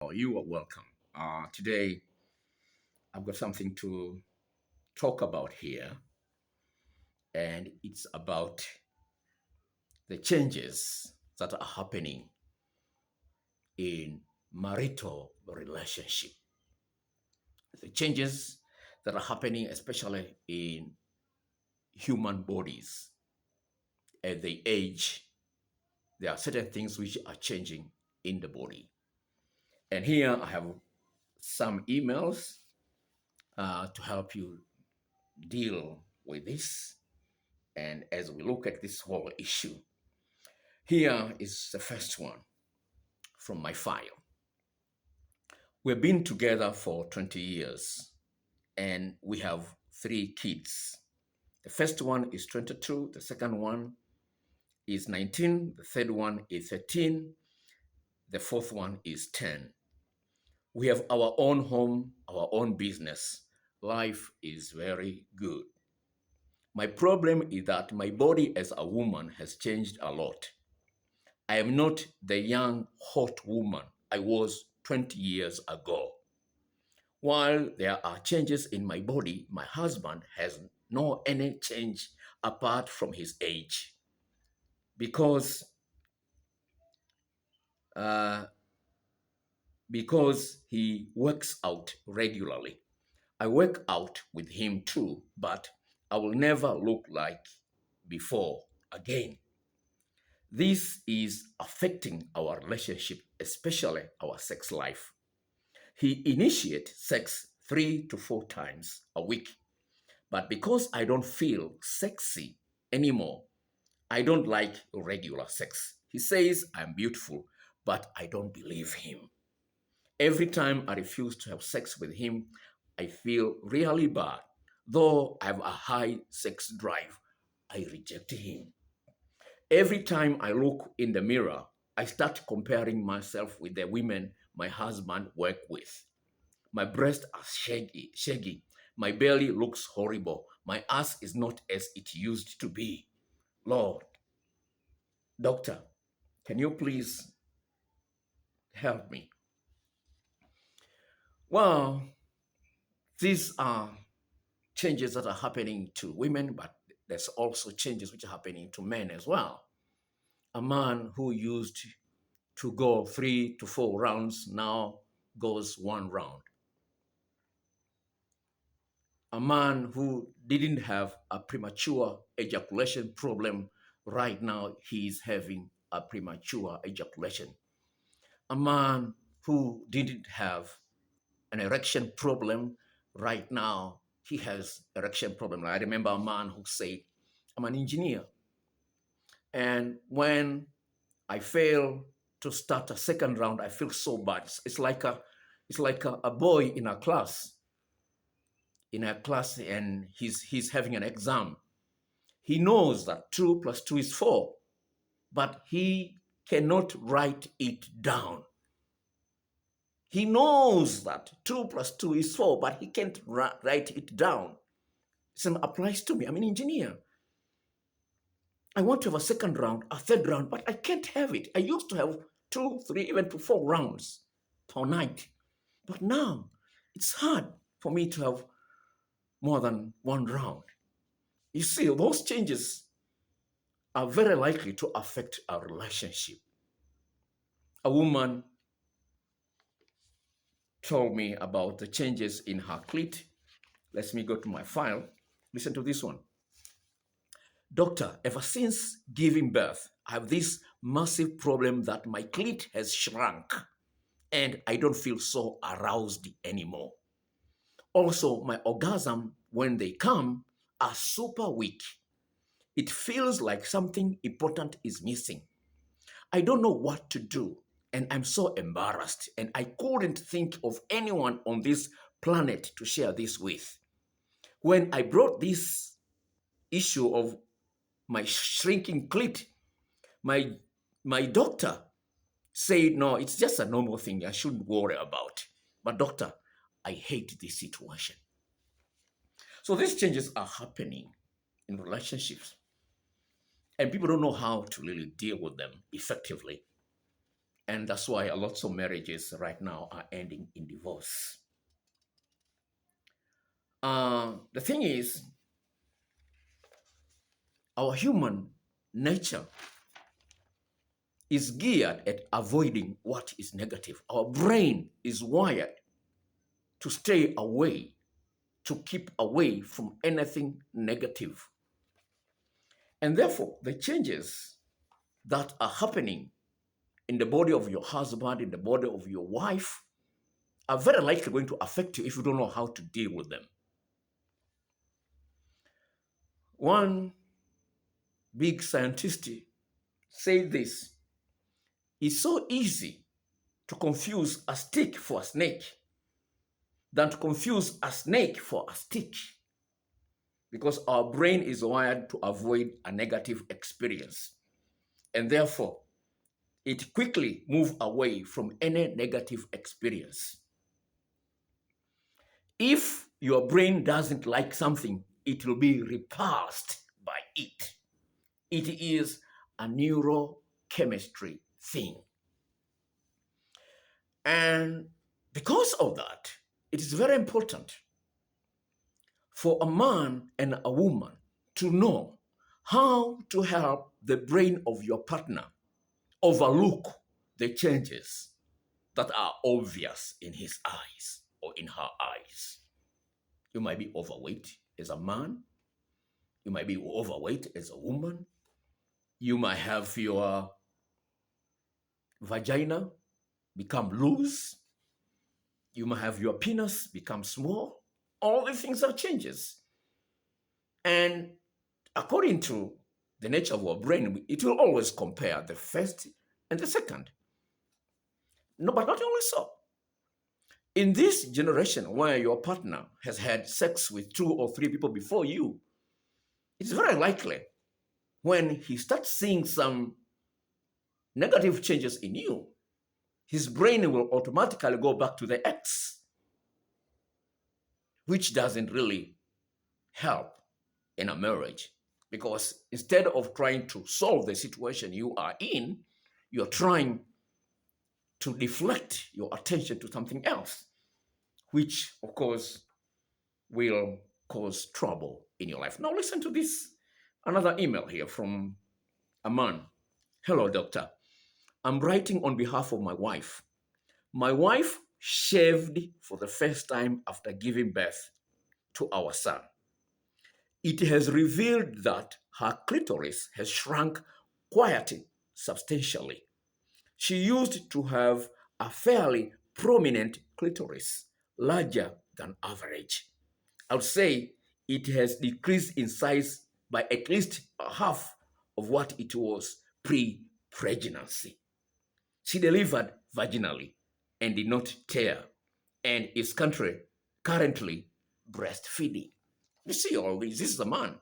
You are welcome. Today, I've got something to talk about here, and it's about the changes that are happening in marital relationship. The changes that are happening, especially in human bodies. As they age, there are certain things which are changing in the body. And here I have some emails to help you deal with this. And as we look at this whole issue, here is the first one from my file. We've been together for 20 years and we have three kids. The first one is 22, the second one is 19, the third one is 13, the fourth one is 10. We have our own home, our own business. Life is very good. My problem is that my body as a woman has changed a lot. I am not the young, hot woman I was 20 years ago. While there are changes in my body, my husband has no any change apart from his age because uh, because he works out regularly. I work out with him too, but I will never look like before again. This is affecting our relationship, especially our sex life. He initiates sex 3 to 4 times a week. But because I don't feel sexy anymore, I don't like regular sex. He says I'm beautiful, but I don't believe him. Every time I refuse to have sex with him, I feel really bad. Though I have a high sex drive, I reject him. Every time I look in the mirror, I start comparing myself with the women my husband worked with. My breasts are shaggy. My belly looks horrible. My ass is not as it used to be. Lord, doctor, can you please help me? Well, these are changes that are happening to women, but there's also changes which are happening to men as well. A man who used to go 3 to 4 rounds now goes 1 round. A man who didn't have a premature ejaculation problem, right now he's having a premature ejaculation. A man who didn't have an erection problem, right now he has erection problem. I remember a man who said, I'm an engineer. And when I fail to start a second round, I feel so bad. It's like a boy in a class and he's having an exam. He knows that 2 plus 2 is 4, but he cannot write it down. He knows that 2 plus 2 is 4, but he can't write it down. Same applies to me. I'm an engineer. I want to have a second round, a third round, but I can't have it. I used to have 2, 3, even to 4 rounds per night. But now it's hard for me to have more than 1 round. You see, those changes are very likely to affect our relationship. A woman told me about the changes in her clit. Let me go to my file. Listen to this one. Doctor, ever since giving birth, I have this massive problem that my clit has shrunk and I don't feel so aroused anymore. Also, my orgasm, when they come, are super weak. It feels like something important is missing. I don't know what to do, and I'm so embarrassed, and I couldn't think of anyone on this planet to share this with. When I brought this issue of my shrinking clit, my my doctor said, no, it's just a normal thing. I shouldn't worry about. But doctor, I hate this situation. So these changes are happening in relationships, and people don't know how to really deal with them effectively. And that's why a lot of marriages right now are ending in divorce. The thing is, our human nature is geared at avoiding what is negative. Our brain is wired to stay away, to keep away from anything negative. And therefore, the changes that are happening in the body of your husband, in the body of your wife, are very likely going to affect you if you don't know how to deal with them. One big scientist said this: it's so easy to confuse a stick for a snake than to confuse a snake for a stick, because our brain is wired to avoid a negative experience, and therefore it quickly moves away from any negative experience. If your brain doesn't like something, it will be repulsed by it. It is a neurochemistry thing. And because of that, it is very important for a man and a woman to know how to help the brain of your partner overlook the changes that are obvious in his eyes or in her eyes. You might be overweight as a man. You might be overweight as a woman. You might have your vagina become loose. You might have your penis become small. All these things are changes. And according to the nature of our brain, it will always compare the first and the second. No, but not only so. In this generation where your partner has had sex with 2 or 3 people before you, it's very likely when he starts seeing some negative changes in you, his brain will automatically go back to the ex, which doesn't really help in a marriage, because instead of trying to solve the situation you are in, you're trying to deflect your attention to something else, which of course will cause trouble in your life. Now listen to this, another email here from a man. Hello, doctor. I'm writing on behalf of my wife. My wife shaved for the first time after giving birth to our son. It has revealed that her clitoris has shrunk quite substantially. She used to have a fairly prominent clitoris, larger than average. I would say it has decreased in size by at least half of what it was pre-pregnancy. She delivered vaginally and did not tear, and is currently breastfeeding. You see all this. This is a man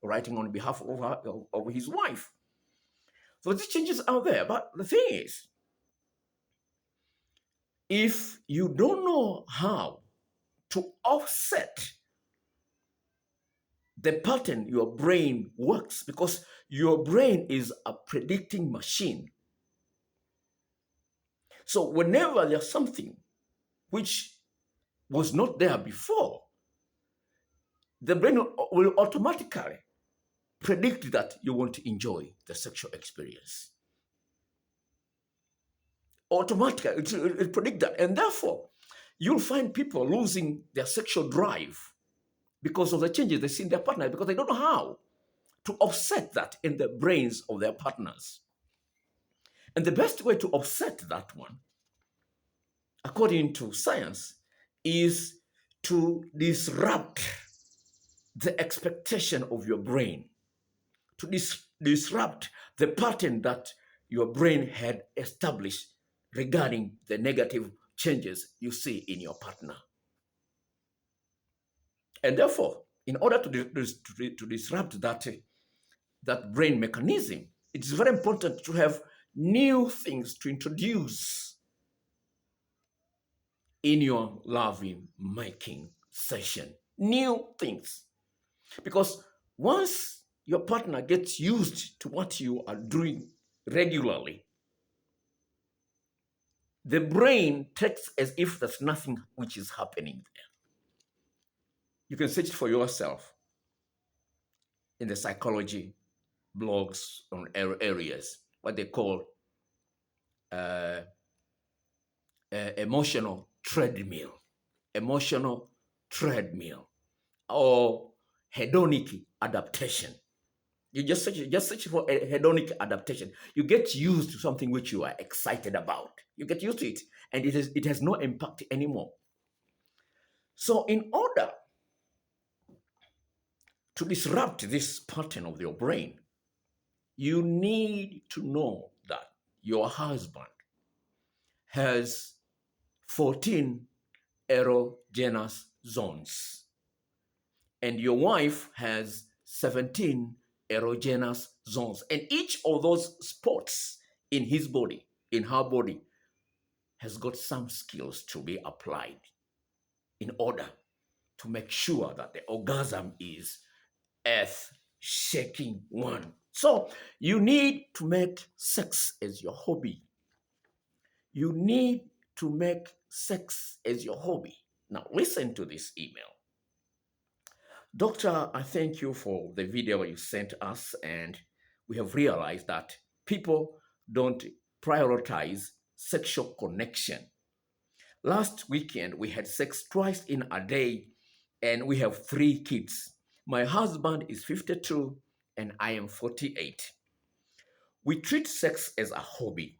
writing on behalf of his wife. So these changes are there. But the thing is, if you don't know how to offset the pattern your brain works, because your brain is a predicting machine. So whenever there's something which was not there before, the brain will automatically predict that you want to enjoy the sexual experience. Automatically, it predict that. And therefore, you'll find people losing their sexual drive because of the changes they see in their partner, because they don't know how to offset that in the brains of their partners. And the best way to offset that one, according to science, is to disrupt the expectation of your brain, to disrupt the pattern that your brain had established regarding the negative changes you see in your partner. And therefore, in order to disrupt that brain mechanism, it is very important to have new things to introduce in your loving making session. New things. Because once your partner gets used to what you are doing regularly, the brain takes as if there's nothing which is happening there. You can search for yourself in the psychology blogs on areas, what they call uh, emotional treadmill, emotional treadmill, or hedonic adaptation. You just search for a hedonic adaptation. You get used to something which you are excited about. You get used to it, and it has no impact anymore. So, in order to disrupt this pattern of your brain, you need to know that your husband has 14 erogenous zones, and your wife has 17 erogenous zones. And each of those spots in his body, in her body, has got some skills to be applied in order to make sure that the orgasm is earth-shaking one. So you need to make sex as your hobby. You need to make sex as your hobby. Now listen to this email. Doctor, I thank you for the video you sent us, and we have realized that people don't prioritize sexual connection. Last weekend, we had sex twice in a day, and we have 3 kids. My husband is 52, and I am 48. We treat sex as a hobby.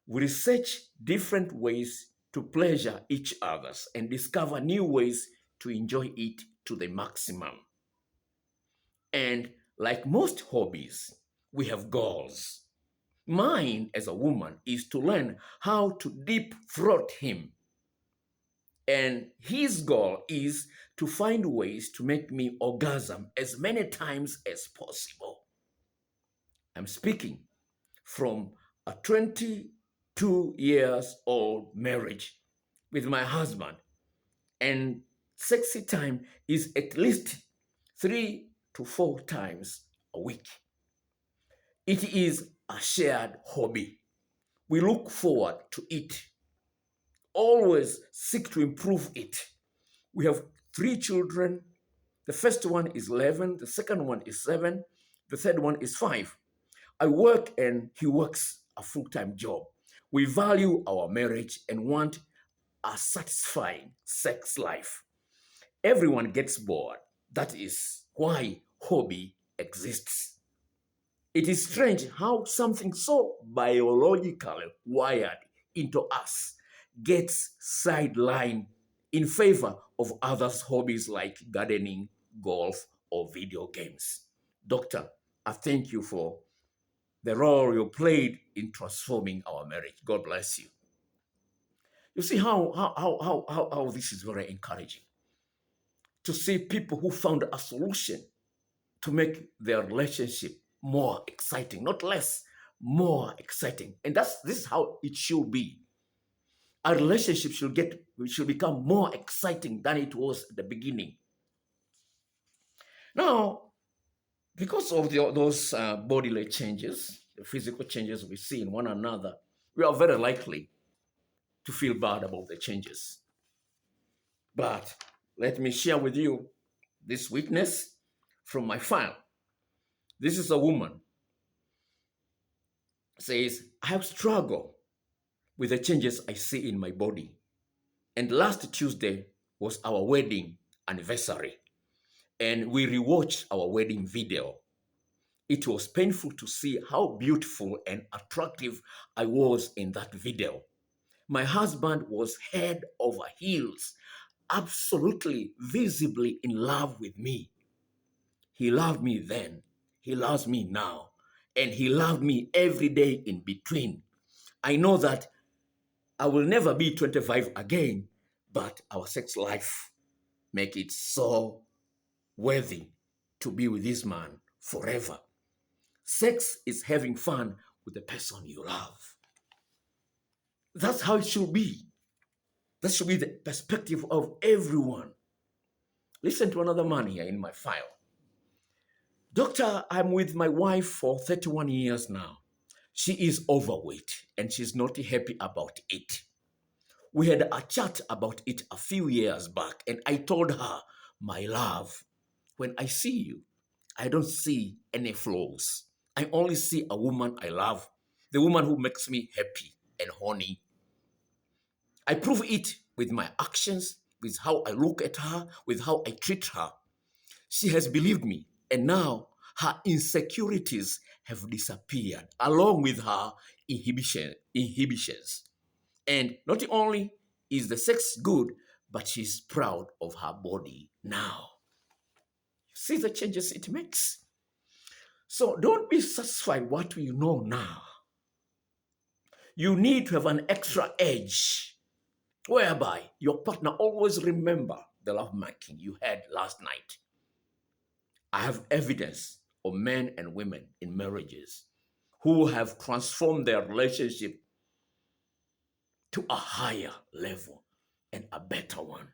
We research different ways to pleasure each other's and discover new ways to enjoy it to the maximum. And like most hobbies, we have goals. Mine as a woman is to learn how to deep throat him. And his goal is to find ways to make me orgasm as many times as possible. I'm speaking from a 22 years old marriage with my husband, and sexy time is at least 3 to 4 times a week. It is a shared hobby. We look forward to it, always seek to improve it. We have 3 children. The first one is 11, the second one is 7, the third one is 5. I work and he works a full-time job. We value our marriage and want a satisfying sex life. Everyone gets bored. That is why hobby exists. It is strange how something so biologically wired into us gets sidelined in favor of others' hobbies like gardening, golf, or video games. Doctor, I thank you for the role you played in transforming our marriage. God bless you. You see how this is very encouraging to see people who found a solution to make their relationship more exciting, not less, more exciting. And this is how it should be. A relationship should become more exciting than it was at the beginning. Now, because of those bodily changes, the physical changes we see in one another, we are very likely to feel bad about the changes. But let me share with you this witness from my file. This is a woman. Says, I have struggled with the changes I see in my body. And last Tuesday was our wedding anniversary. And we rewatched our wedding video. It was painful to see how beautiful and attractive I was in that video. My husband was head over heels, absolutely visibly in love with me. He loved me then, he loves me now, and he loved me every day in between. I know that I will never be 25 again, but our sex life make it so worthy to be with this man forever. Sex is having fun with the person you love. That's how it should be. That should be the perspective of everyone. Listen to another man here in my file. Doctor, I'm with my wife for 31 years now. She is overweight and she's not happy about it. We had a chat about it a few years back, and I told her, my love, when I see you, I don't see any flaws. I only see a woman I love, the woman who makes me happy and horny. I prove it with my actions, with how I look at her, with how I treat her. She has believed me, and now her insecurities have disappeared, along with her inhibitions. And not only is the sex good, but she's proud of her body now. See the changes it makes? So don't be satisfied what you know now. You need to have an extra edge whereby your partner always remember the lovemaking you had last night. I have evidence of men and women in marriages who have transformed their relationship to a higher level and a better one.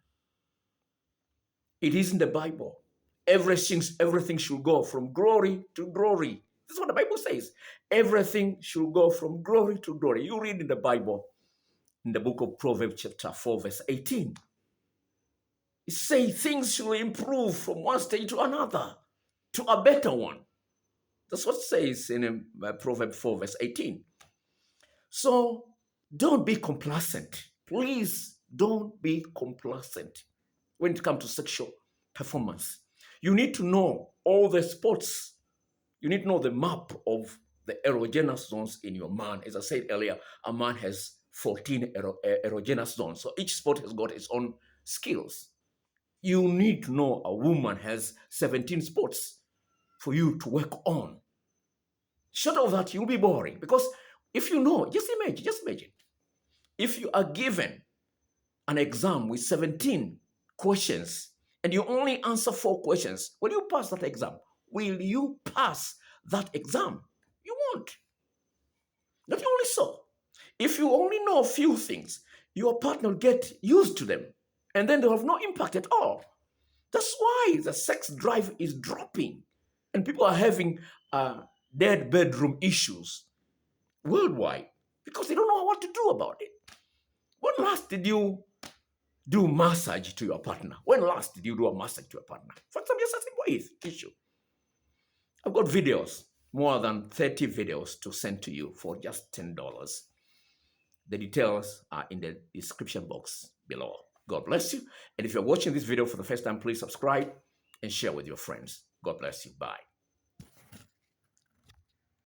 It is in the Bible. Everything should go from glory to glory. That's what the Bible says. Everything should go from glory to glory. You read in the Bible, in the book of Proverbs chapter 4, verse 18. It says things should improve from one stage to another, to a better one. That's what it says in Proverbs 4, verse 18. So don't be complacent. Please don't be complacent when it comes to sexual performance. You need to know all the spots. You need to know the map of the erogenous zones in your man. As I said earlier, a man has 14 erogenous zones. So each spot has got its own skills. You need to know a woman has 17 spots for you to work on. Short of that, you'll be boring. Because if you know, just imagine. If you are given an exam with 17 questions and you only answer 4 questions, will you pass that exam? Will you pass that exam? You won't. Not only so, if you only know a few things, your partner will get used to them and then they'll have no impact at all. That's why the sex drive is dropping and people are having dead bedroom issues worldwide because they don't know what to do about it. When last did you do massage to your partner? When last did you do a massage to your partner? For example, just a simple issue. I've got videos, more than 30 videos to send to you for just $10. The details are in the description box below. God bless you. And if you're watching this video for the first time, please subscribe and share with your friends. God bless you. Bye.